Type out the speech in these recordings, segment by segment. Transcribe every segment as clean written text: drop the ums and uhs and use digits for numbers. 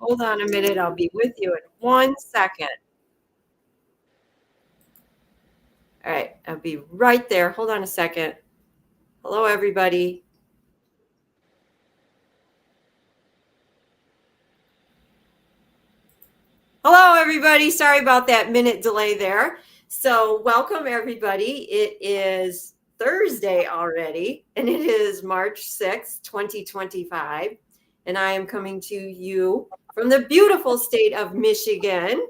Hold on a minute. I'll be with you in 1 second. All right. I'll be right there. Hold on a second. Hello, everybody. Hello, everybody. Sorry about that minute delay there. So, welcome, everybody. It is Thursday already, and it is March 6th, 2025. And I am coming to you from the beautiful state of Michigan.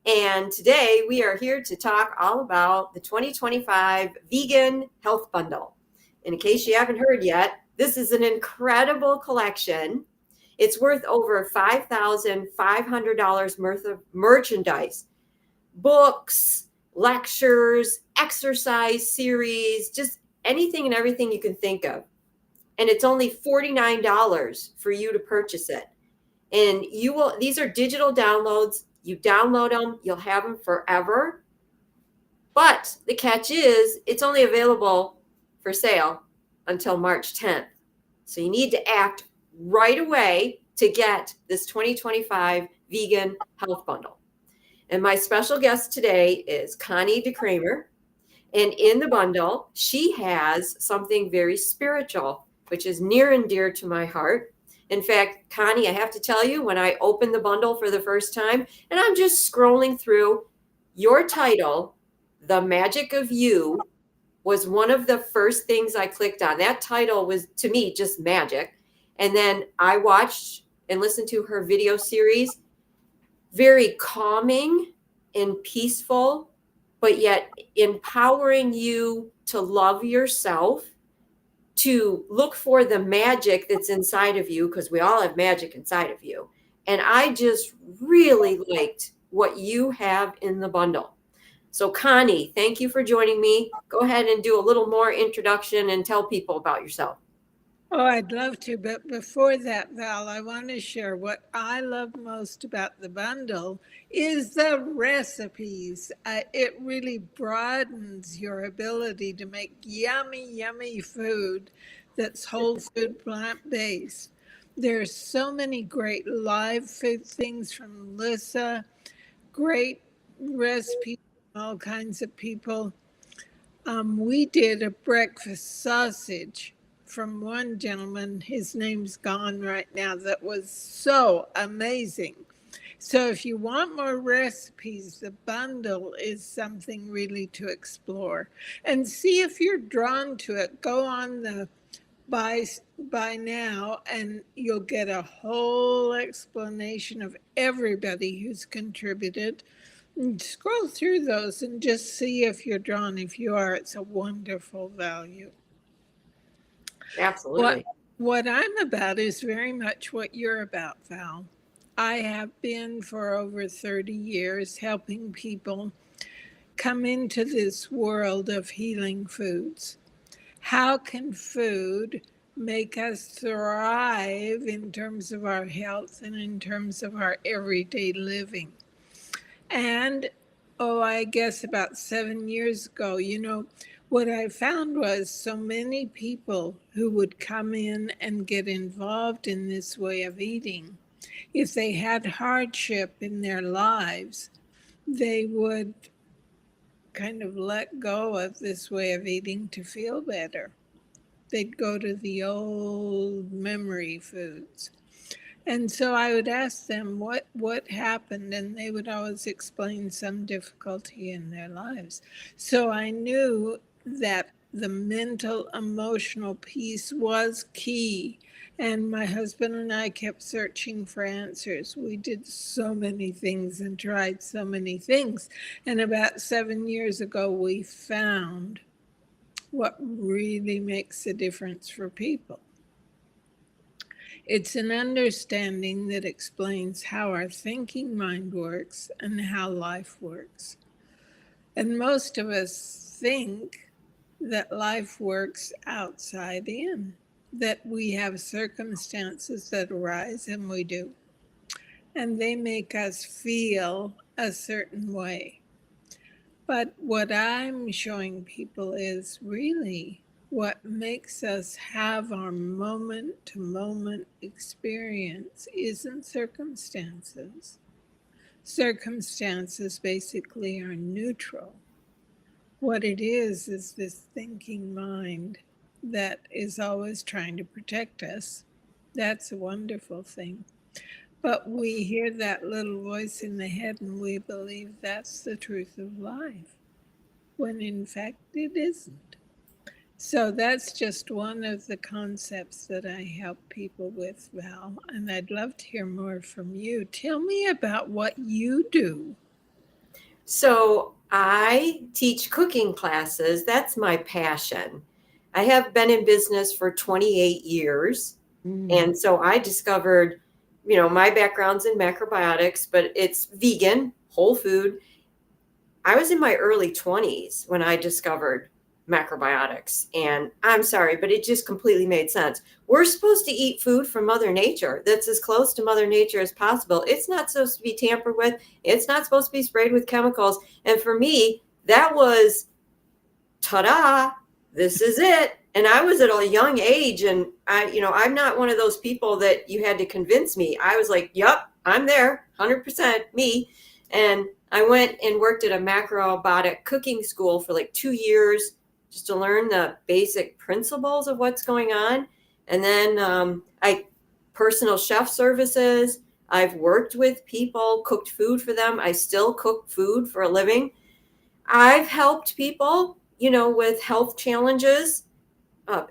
And today we are here to talk all about the 2025 Vegan Health Bundle. And in case you haven't heard yet, this is an incredible collection. It's worth over $5,500 worth of merchandise, books, lectures, exercise series, just anything and everything you can think of. And it's only $49 for you to purchase it. And these are digital downloads. You download them, you'll have them forever. But the catch is it's only available for sale until March 10th. So you need to act right away to get this 2025 Vegan Health Bundle. And my special guest today is Connie De Krammer. And in the bundle, she has something very spiritual, which is near and dear to my heart. In fact, Connie, I have to tell you, when I opened the bundle for the first time, and I'm just scrolling through, your title, The Magic of You, was one of the first things I clicked on. That title was, to me, just magic. And then I watched and listened to her video series. Very calming and peaceful, but yet empowering you to love yourself, to look for the magic that's inside of you, because we all have magic inside of you. And I just really liked what you have in the bundle. So Connie, thank you for joining me. Go ahead and do a little more introduction and tell people about yourself. Oh, I'd love to. But before that, Val, I want to share what I love most about the bundle is the recipes. It really broadens your ability to make yummy, yummy food that's whole food, plant-based. There's so many great live food things from Lissa, great recipes from all kinds of people. We did a breakfast sausage from one gentleman. His name's gone right now. That was so amazing. So if you want more recipes, the bundle is something really to explore and see if you're drawn to it. Go on the buy now and you'll get a whole explanation of everybody who's contributed. Scroll through those and just see if you're drawn. If you are, it's a wonderful value. Absolutely. What I'm about is very much what you're about, Val. I have been for over 30 years helping people come into this world of healing foods. How can food make us thrive in terms of our health and in terms of our everyday living? And, I guess about 7 years ago, what I found was so many people who would come in and get involved in this way of eating, if they had hardship in their lives, they would kind of let go of this way of eating to feel better. They'd go to the old memory foods. And so I would ask them what happened, and they would always explain some difficulty in their lives. So I knew that the mental, emotional piece was key. And my husband and I kept searching for answers. We did so many things and tried so many things. And about 7 years ago, we found what really makes a difference for people. It's an understanding that explains how our thinking mind works and how life works. And most of us think that life works outside in, that we have circumstances that arise, and we do. And they make us feel a certain way. But what I'm showing people is really what makes us have our moment to moment experience isn't circumstances. Circumstances basically are neutral. What it is this thinking mind that is always trying to protect us. That's a wonderful thing. But we hear that little voice in the head and we believe that's the truth of life, when in fact it isn't. So that's just one of the concepts that I help people with, Val, and I'd love to hear more from you. Tell me about what you do. So I teach cooking classes. That's my passion. I have been in business for 28 years. And so I discovered, my background's in macrobiotics, but it's vegan, whole food. I was in my early 20s when I discovered macrobiotics. And I'm sorry, but it just completely made sense. We're supposed to eat food from Mother Nature that's as close to Mother Nature as possible. It's not supposed to be tampered with. It's not supposed to be sprayed with chemicals. And for me, that was ta-da, this is it. And I was at a young age, and I'm not one of those people that you had to convince me. I was like, yep, I'm there, 100% me. And I went and worked at a macrobiotic cooking school for like 2 years just to learn the basic principles of what's going on. And then I personal chef services. I've worked with people, cooked food for them. I still cook food for a living. I've helped people, with health challenges,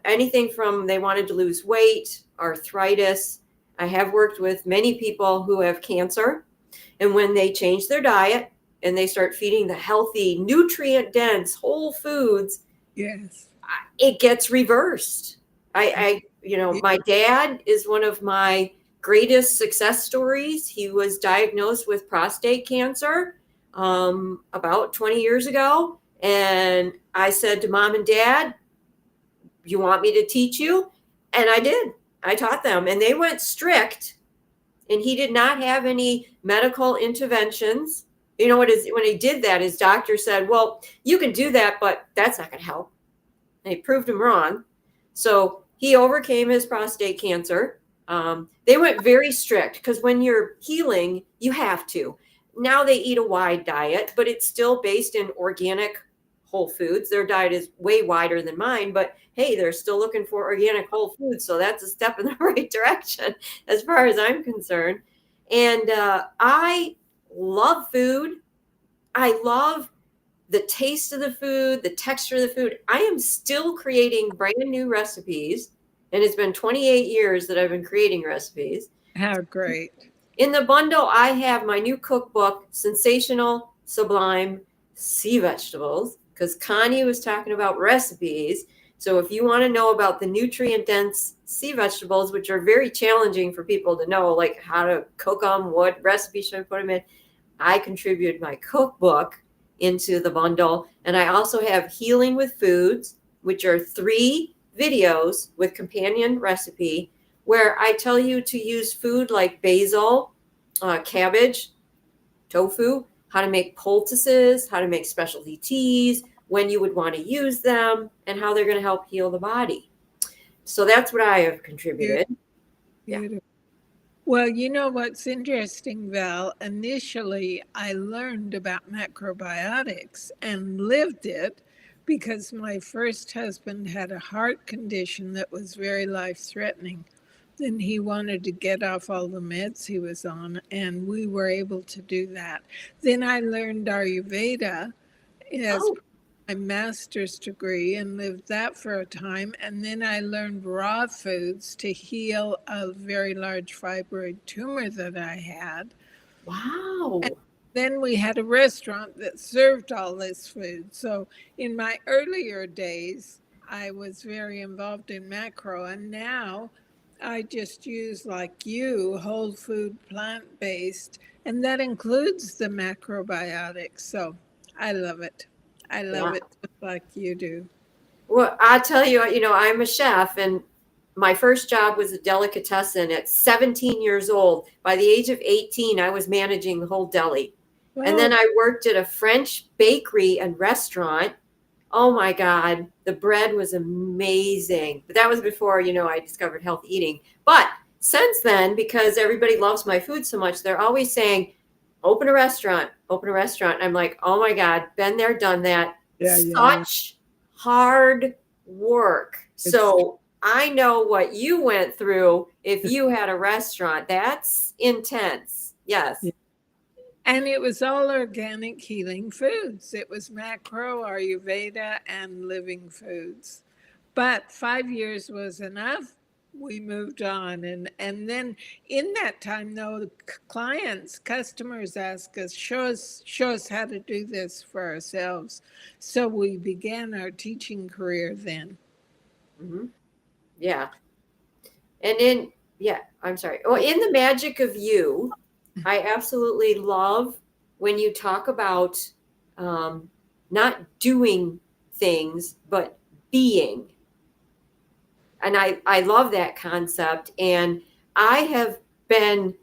anything from they wanted to lose weight, arthritis. I have worked with many people who have cancer. And when they change their diet and they start feeding the healthy, nutrient dense whole foods, Yes. it gets reversed. My dad is one of my greatest success stories. He was diagnosed with prostate cancer about 20 years ago. And I said to mom and dad, you want me to teach you? And I did. I taught them, and they went strict, and he did not have any medical interventions. When he did that, his doctor said, well, you can do that, but that's not going to help. And he proved him wrong. So he overcame his prostate cancer. They went very strict because when you're healing, you have to. Now they eat a wide diet, but it's still based in organic whole foods. Their diet is way wider than mine, but hey, they're still looking for organic whole foods. So that's a step in the right direction as far as I'm concerned. And I love food. I love the taste of the food, the texture of the food. I am still creating brand new recipes. And it's been 28 years that I've been creating recipes. How great. In the bundle, I have my new cookbook, Sensational Sublime Sea Vegetables, because Connie was talking about recipes. So if you want to know about the nutrient dense sea vegetables, which are very challenging for people to know, like how to cook them, what recipe should I put them in, I contributed my cookbook into the bundle. And I also have Healing with Foods, which are 3 videos with companion recipe where I tell you to use food like basil, cabbage, tofu, how to make poultices, how to make specialty teas, when you would want to use them, and how they're going to help heal the body. So that's what I have contributed. Beautiful. Yeah. Well, you know what's interesting, Val? Initially, I learned about macrobiotics and lived it because my first husband had a heart condition that was very life-threatening. And he wanted to get off all the meds he was on, and we were able to do that. Then I learned Ayurveda as my master's degree and lived that for a time. And then I learned raw foods to heal a very large fibroid tumor that I had. Wow. And then we had a restaurant that served all this food. So in my earlier days, I was very involved in macro, and now I just use, like you, whole food, plant-based, and that includes the macrobiotics. So I love it. I love it just like you do. Well, I tell you, I'm a chef, and my first job was a delicatessen at 17 years old. By the age of 18, I was managing the whole deli. Wow. And then I worked at a French bakery and restaurant Oh my God, the bread was amazing. But that was before, I discovered healthy eating. But since then, because everybody loves my food so much, they're always saying, open a restaurant, open a restaurant. I'm like, oh my God, been there, done that. Yeah. Such hard work. It's So I know what you went through if you had a restaurant. That's intense. Yes. And it was all organic healing foods. It was macro, Ayurveda, and living foods. But 5 years was enough. We moved on. And then in that time, though, the customers ask us, show us how to do this for ourselves. So we began our teaching career then. Hmm. Yeah. And yeah, I'm sorry. Oh, in The Magic of You, I absolutely love when you talk about um, not doing things, but being. And I love that concept. And I have been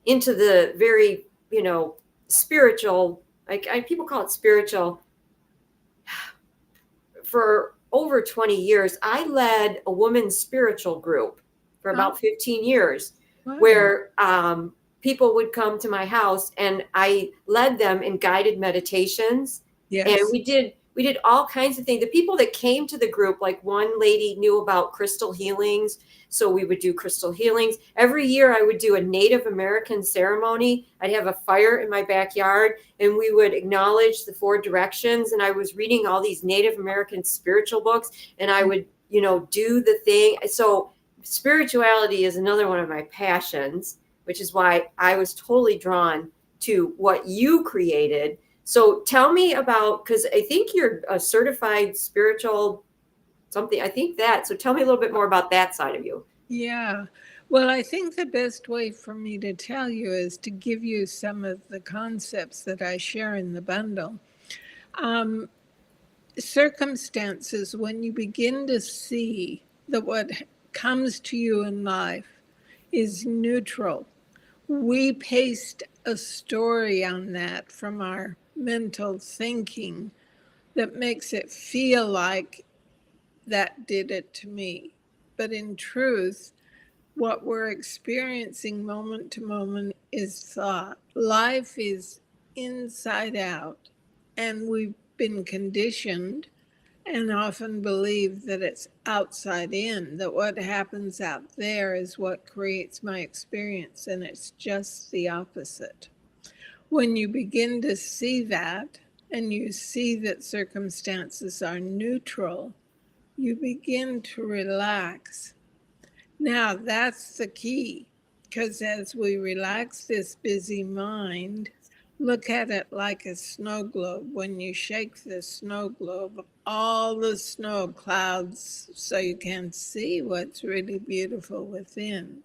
into the very, spiritual, like people call it spiritual, for over 20 years. I led a women's spiritual group for Oh, about 15 years wow. where people would come to my house and I led them in guided meditations. And Yes. we did all kinds of things. The people that came to the group, like one lady knew about crystal healings, so we would do crystal healings. Every year I would do a Native American ceremony. I'd have a fire in my backyard and we would acknowledge the four directions. And I was reading all these Native American spiritual books and I would, do the thing. So spirituality is another one of my passions, which is why I was totally drawn to what you created. So tell me about, because I think you're a certified spiritual something. I think that. So tell me a little bit more about that side of you. Yeah. Well, I think the best way for me to tell you is to give you some of the concepts that I share in the bundle. Um, Circumstances, when you begin to see that what comes to you in life is neutral, we paste a story on that from our mental thinking that makes it feel like that did it to me. But in truth, what we're experiencing moment to moment is thought. Life is inside out, and we've been conditioned and often believe that it's outside in, that what happens out there is what creates my experience, and it's just the opposite. When you begin to see that, and you see that circumstances are neutral, you begin to relax. Now, that's the key, because as we relax this busy mind, look at it like a snow globe. When you shake the snow globe, all the snow clouds so you can see what's really beautiful within.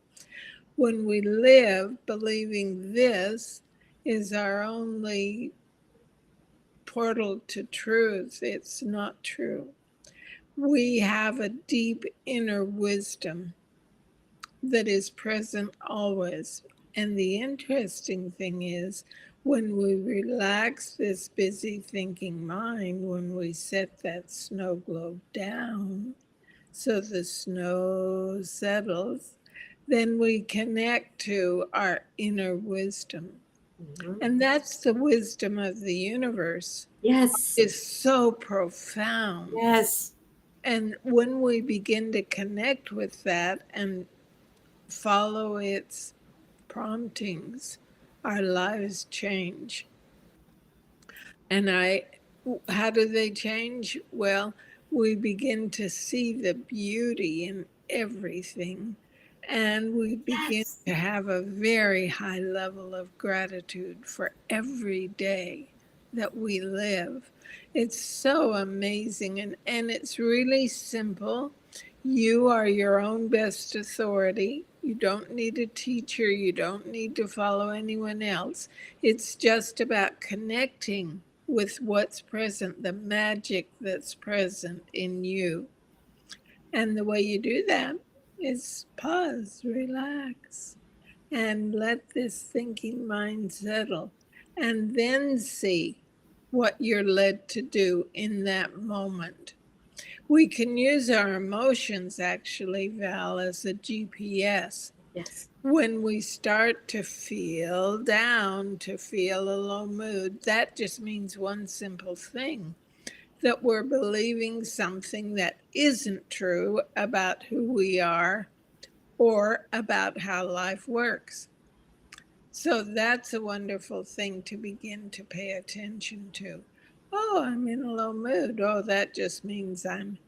When we live believing this is our only portal to truth, it's not true. We have a deep inner wisdom that is present always. And the interesting thing is, when we relax this busy thinking mind, when we set that snow globe down so the snow settles, then we connect to our inner wisdom. Mhm. And that's the wisdom of the universe. Yes. It's so profound. Yes. And when we begin to connect with that and follow its promptings, our lives change. And how do they change? Well, we begin to see the beauty in everything, and we begin Yes. to have a very high level of gratitude for every day that we live. It's so amazing, and it's really simple. You are your own best authority. You don't need a teacher. You don't need to follow anyone else. It's just about connecting with what's present, the magic that's present in you. And the way you do that is pause, relax, and let this thinking mind settle, and then see what you're led to do in that moment. We can use our emotions, actually, Val, as a GPS. Yes. When we start to feel down, to feel a low mood, that just means one simple thing, that we're believing something that isn't true about who we are or about how life works. So that's a wonderful thing to begin to pay attention to. Oh, I'm in a low mood. Oh, that just means I'm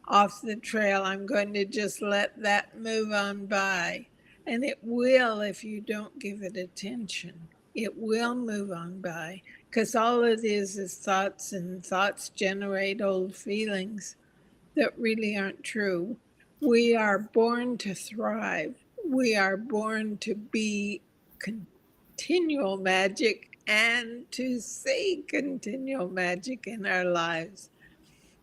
off the trail. I'm going to just let that move on by. And it will if you don't give it attention. It will move on by because all it is thoughts, and thoughts generate old feelings that really aren't true. We are born to thrive. We are born to be continual magic and to see continual magic in our lives.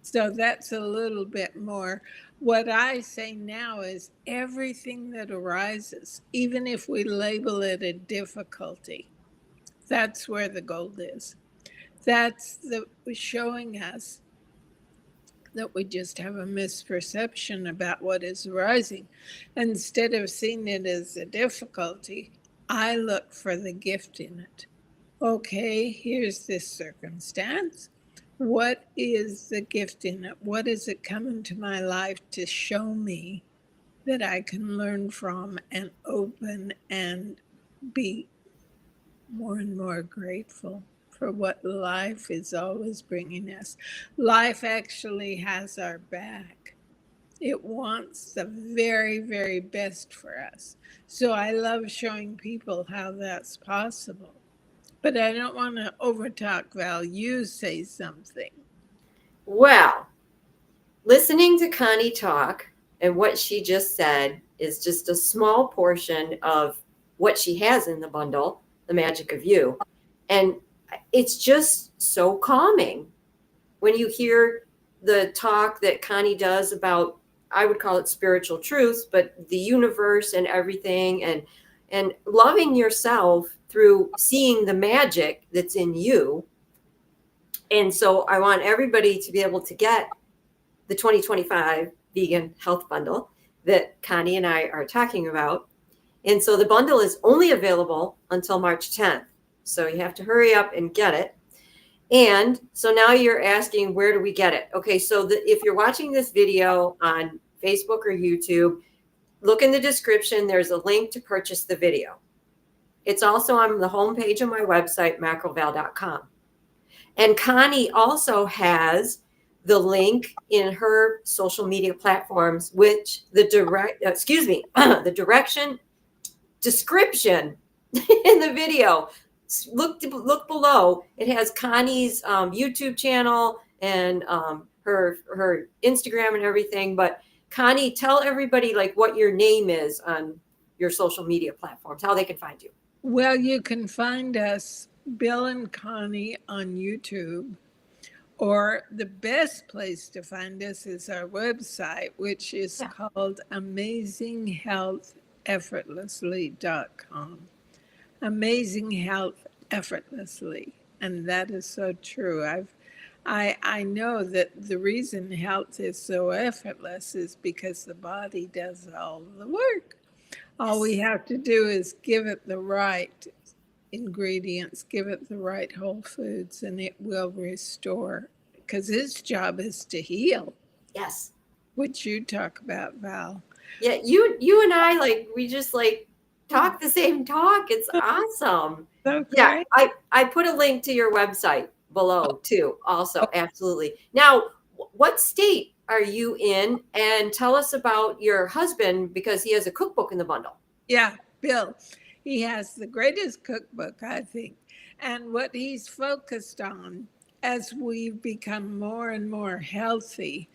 So that's a little bit more. What I say now is everything that arises, even if we label it a difficulty, that's where the gold is. That's the showing us that we just have a misperception about what is arising. Instead of seeing it as a difficulty, I look for the gift in it. Okay, here's this circumstance. What is the gift in it? What is it coming to my life to show me that I can learn from and open and be more and more grateful for what life is always bringing us? Life actually has our back. It wants the very, very best for us. So I love showing people how that's possible. But I don't want to overtalk, Val. You say something. Well, listening to Connie talk and what she just said is just a small portion of what she has in the bundle, The Magic of You. And it's just so calming when you hear the talk that Connie does about, I would call it spiritual truths, but the universe and everything, and loving yourself through seeing the magic that's in you. And so I want everybody to be able to get the 2025 vegan health bundle that Connie and I are talking about. And so the bundle is only available until March 10th. So you have to hurry up and get it. And so now you're asking, where do we get it? Okay, so if you're watching this video on Facebook or YouTube, look in the description. There's a link to purchase the video. It's also on the homepage of my website, macroval.com. And Connie also has the link in her social media platforms, which the direction description in the video. Look below. It has Connie's YouTube channel and her Instagram and everything. But Connie, tell everybody like what your name is on your social media platforms, how they can find you. Well, you can find us, Bill and Connie, on YouTube. Or the best place to find us is our website, which is called AmazingHealthEffortlessly.com. Amazing Health Effortlessly. And that is so true. I know that the reason health is so effortless is because the body does all the work. All we have to do is give it the right ingredients, give it the right whole foods, and it will restore. Because its job is to heal. Yes. Which you talk about, Val. Yeah, you and I, like, we just like talk the same talk. It's awesome. Okay. Yeah, I put a link to your website below too. Also, absolutely. Now, what state are you in? And tell us about your husband, because he has a cookbook in the bundle. Yeah, Bill. He has the greatest cookbook, I think. And what he's focused on as we've become more and more healthy,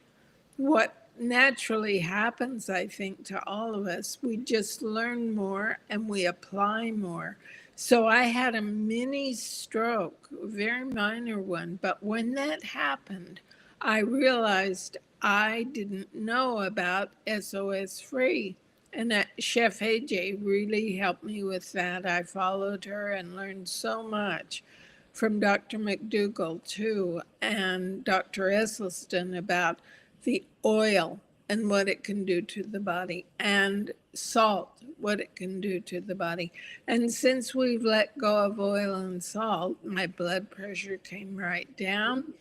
what naturally happens, I think, to all of us, we just learn more and we apply more. So I had a mini stroke, a very minor one, but when that happened, I realized I didn't know about SOS Free. And Chef AJ really helped me with that. I followed her and learned so much from Dr. McDougall too, and Dr. Esselstyn about the oil and what it can do to the body, and salt, what it can do to the body. And since we've let go of oil and salt, my blood pressure came right down.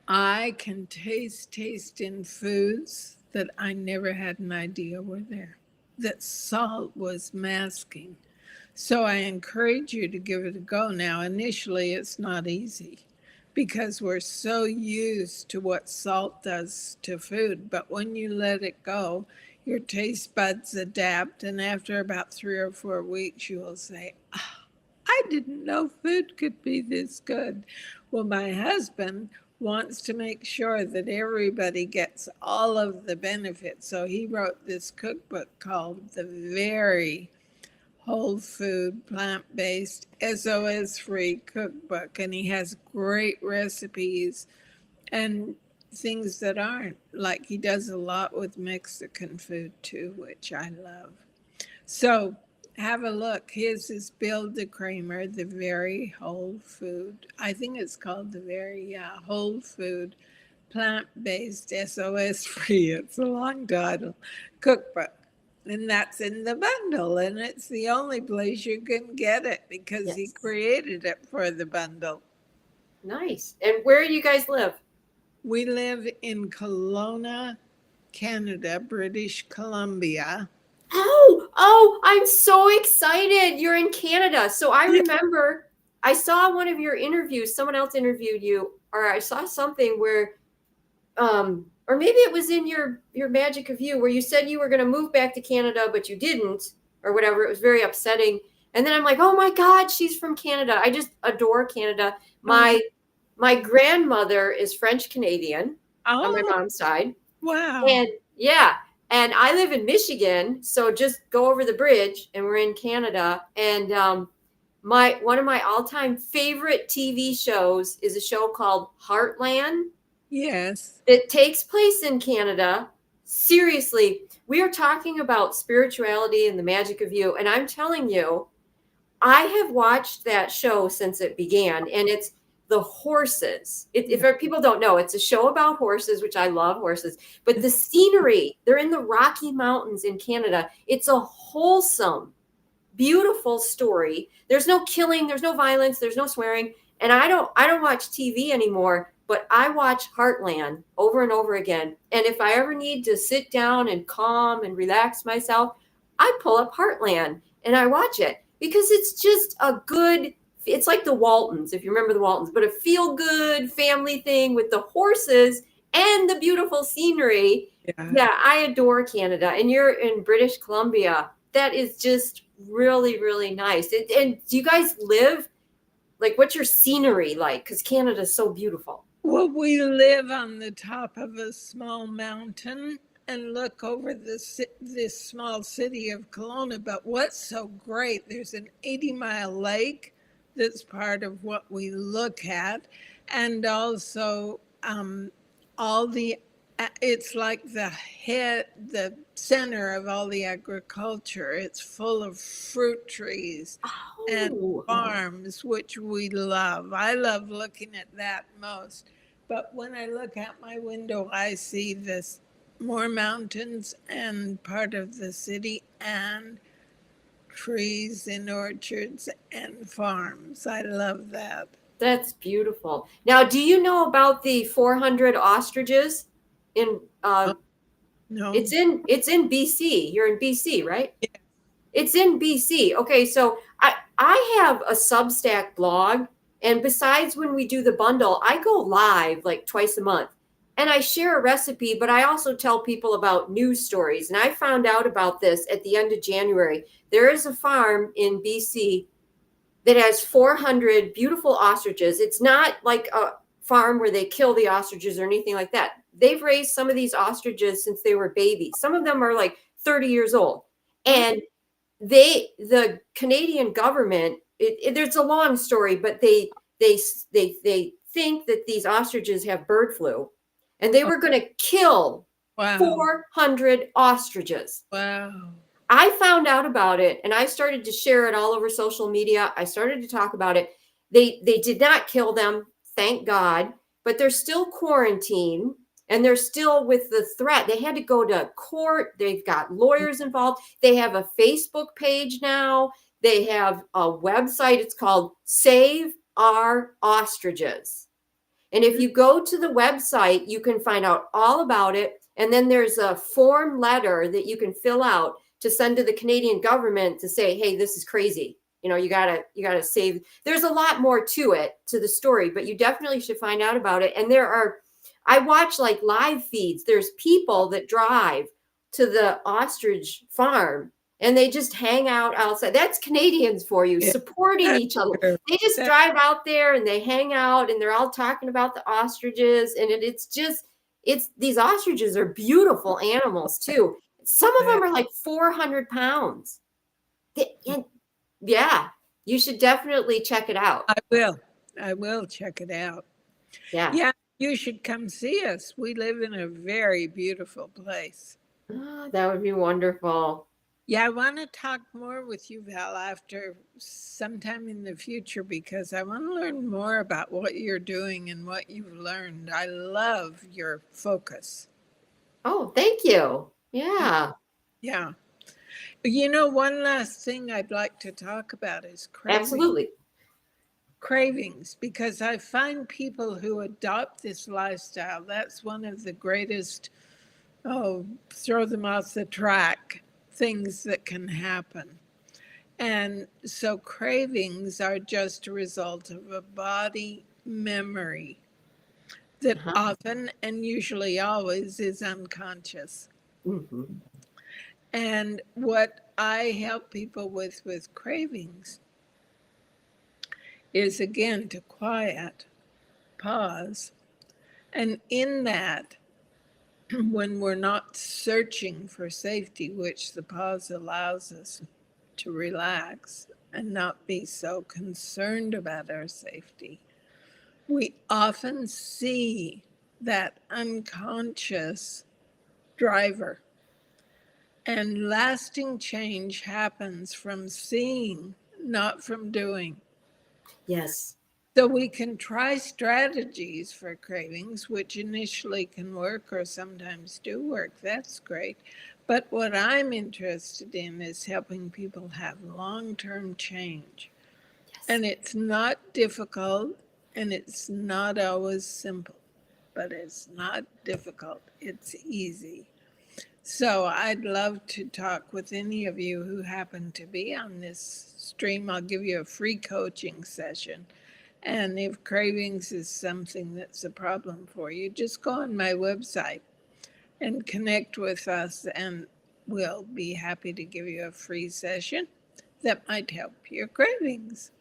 I can taste in foods that I never had an idea were there, that salt was masking. So I encourage you to give it a go. Now, initially, it's not easy because we're so used to what salt does to food. But when you let it go, your taste buds adapt. And after about 3 or 4 weeks, you will say, "Ah, I didn't know food could be this good." Well, my husband wants to make sure that everybody gets all of the benefits. So he wrote this cookbook called The Very Whole Food, Plant-Based, SOS-Free Cookbook. And he has great recipes and things that aren't. Like he does a lot with Mexican food too, which I love. So have a look. His is Bill De Kramer, The Very Whole Food. I think it's called The Very Whole Food, Plant-Based, SOS-Free. It's a long title. Cookbook. And that's in the bundle. And it's the only place you can get it because he created it for the bundle. Nice. And where do you guys live? We live in Kelowna, Canada, British Columbia. Oh, I'm so excited. You're in Canada. So I remember I saw one of your interviews. Someone else interviewed you, or I saw something where, or maybe it was in your Magic of You where you said you were going to move back to Canada, but you didn't, or whatever. It was very upsetting. And then I'm like, oh my God, she's from Canada. I just adore Canada. My grandmother is French Canadian on my mom's side. Wow. And and I live in Michigan, so just go over the bridge and we're in Canada. And one of my all-time favorite TV shows is a show called Heartland. Yes. It takes place in Canada. Seriously, we are talking about spirituality and the magic of you. And I'm telling you, I have watched that show since it began, and it's the horses. If people don't know, it's a show about horses, which I love horses, but the scenery, they're in the Rocky Mountains in Canada. It's a wholesome, beautiful story. There's no killing, there's no violence, there's no swearing. And I don't watch TV anymore, but I watch Heartland over and over again. And if I ever need to sit down and calm and relax myself, I pull up Heartland and I watch it because it's just it's like the Waltons, if you remember the Waltons, but a feel-good family thing with the horses and the beautiful scenery. Yeah, I adore Canada. And you're in British Columbia. That is just really, really nice. And do you guys live, like, what's your scenery like? Because Canada is so beautiful. Well, we live on the top of a small mountain and look over this small city of Kelowna. But what's so great, there's an 80-mile lake that's part of what we look at. And also it's like the center of all the agriculture. It's full of fruit trees and farms, which we love. I love looking at that most. But when I look out my window, I see this more mountains and part of the city and trees and orchards and farms. I love that. That's beautiful. Now, do you know about the 400 ostriches in No. It's in BC. You're in BC, right? Yeah. It's in BC. Okay, so I have a Substack blog, and besides when we do the bundle, I go live like twice a month. And I share a recipe, but I also tell people about news stories. And I found out about this at the end of January. There is a farm in BC that has 400 beautiful ostriches. It's not like a farm where they kill the ostriches or anything like that. They've raised some of these ostriches since they were babies. Some of them are like 30 years old. And the Canadian government, there's a long story, but they think that these ostriches have bird flu. And they were going to kill 400 ostriches. Wow. I found out about it and I started to share it all over social media. I started to talk about it. They did not kill them, thank God, but they're still quarantined and they're still with the threat. They had to go to court. They've got lawyers involved. They have a Facebook page now. They have a website. It's called Save Our Ostriches. And if you go to the website, you can find out all about it. And then there's a form letter that you can fill out to send to the Canadian government to say, hey, this is crazy. You know, you gotta save. There's a lot more to it, to the story, but you definitely should find out about it. And I watch like live feeds. There's people that drive to the ostrich farm and they just hang out outside. That's Canadians for you, Yeah, supporting that's each other. true. They just drive out there and they hang out and they're all talking about the ostriches. And it's these ostriches are beautiful animals too. Some of them are like 400 pounds. And yeah, you should definitely check it out. I will check it out. Yeah. Yeah, you should come see us. We live in a very beautiful place. Oh, that would be wonderful. Yeah, I want to talk more with you, Val, after sometime in the future because I want to learn more about what you're doing and what you've learned. I love your focus. Oh, thank you. Yeah. Yeah. You know, one last thing I'd like to talk about is cravings. Absolutely. Cravings, because I find people who adopt this lifestyle, that's one of the greatest, throw them off the track things that can happen. And so cravings are just a result of a body memory that often and usually always is unconscious. Mm-hmm. And what I help people with cravings is again to quiet, pause, and in that, when we're not searching for safety, which the pause allows us to relax and not be so concerned about our safety, we often see that unconscious driver. And lasting change happens from seeing, not from doing. Yes. So we can try strategies for cravings, which initially can work or sometimes do work. That's great. But what I'm interested in is helping people have long-term change. Yes. And it's not difficult and it's not always simple, but it's not difficult. It's easy. So I'd love to talk with any of you who happen to be on this stream. I'll give you a free coaching session. And if cravings is something that's a problem for you, just go on my website and connect with us, and we'll be happy to give you a free session that might help your cravings.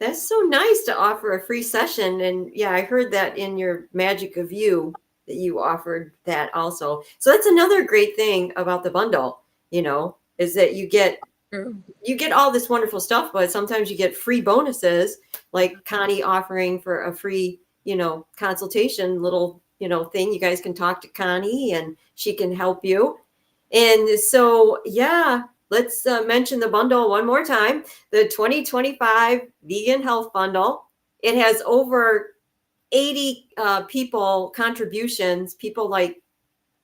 That's so nice to offer a free session. And yeah, I heard that in your Magic of You that you offered that also. So that's another great thing about the bundle, is that you get all this wonderful stuff, but sometimes you get free bonuses, like Connie offering for a free, consultation little, thing. You guys can talk to Connie and she can help you. And so, yeah, let's mention the bundle one more time. The 2025 Vegan Health Bundle. It has over 80 people contributions, people like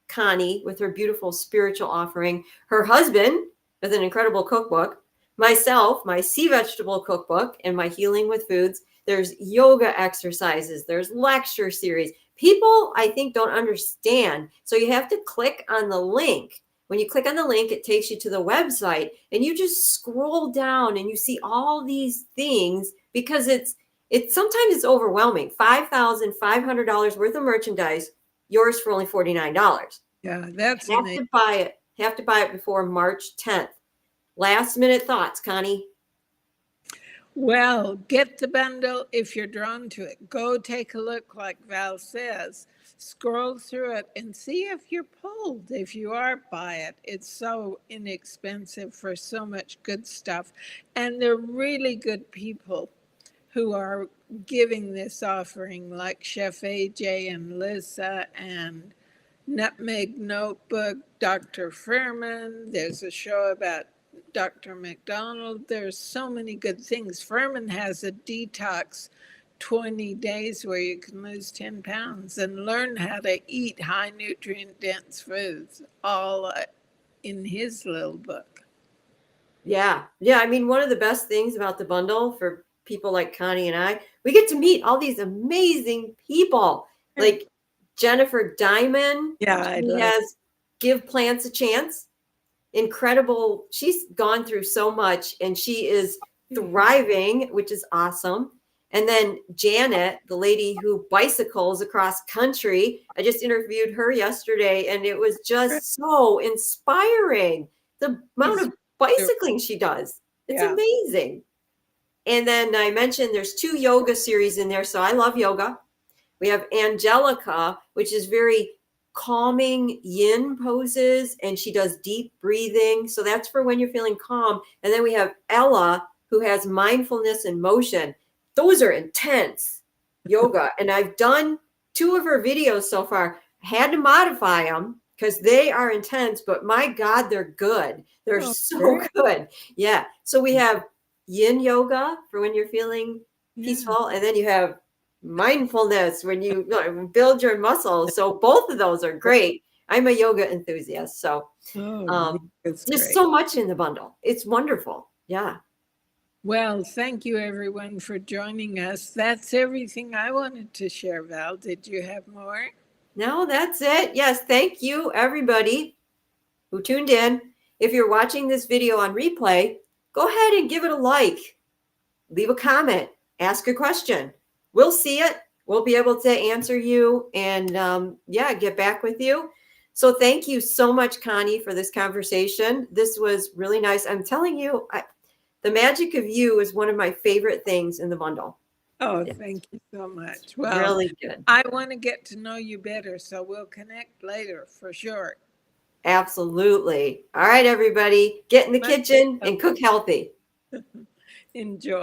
Connie with her beautiful spiritual offering, her husband with an incredible cookbook, myself, my sea vegetable cookbook, and my healing with foods. There's yoga exercises, there's lecture series. People, I think, don't understand. So you have to click on the link. When you click on the link, it takes you to the website and you just scroll down and you see all these things because it's sometimes it's overwhelming. $5,500 worth of merchandise, yours for only $49. Yeah, that's amazing. Have to buy it before March 10th. Last minute thoughts, Connie. Well, get the bundle if you're drawn to it. Go take a look, like Val says. Scroll through it and see if you're pulled. If you are, buy it. It's so inexpensive for so much good stuff. And they're really good people who are giving this offering, like Chef AJ and Lisa and Nutmeg Notebook, Dr. Furman. There's a show about Dr. McDonald. There's so many good things. Furman has a detox 20 days where you can lose 10 pounds and learn how to eat high nutrient dense foods, all in his little book. Yeah. Yeah. I mean, one of the best things about the bundle for people like Connie and I, we get to meet all these amazing people like Jennifer Diamond. Yeah, I She love has Give Plants a Chance. Incredible. She's gone through so much and she is thriving, which is awesome. And then Janet, the lady who bicycles across country, I just interviewed her yesterday and it was just so inspiring. The amount of bicycling she does. It's amazing. And then I mentioned there's 2 yoga series in there. So I love yoga. We have Angelica, which is very calming yin poses, and she does deep breathing. So that's for when you're feeling calm. And then we have Ella, who has mindfulness and motion. Those are intense yoga. And I've done 2 of her videos so far. I had to modify them because they are intense, but my God, they're good. They're so good. Yeah. So we have yin yoga for when you're feeling peaceful. And then you have mindfulness when you build your muscles. So both of those are great. I'm a yoga enthusiast. So there's so much in the bundle. It's wonderful. Yeah. Well, thank you everyone for joining us. That's everything I wanted to share, Val. Did you have more? No, that's it. Yes. Thank you, everybody who tuned in. If you're watching this video on replay, go ahead and give it a like. Leave a comment. Ask a question. We'll see it. We'll be able to answer you and get back with you. So thank you so much, Connie, for this conversation. This was really nice. I'm telling you, the magic of you is one of my favorite things in the bundle. Oh, thank you so much. Well, really good. I want to get to know you better, so we'll connect later for sure. Absolutely. All right, everybody, get in the kitchen and cook healthy. Enjoy.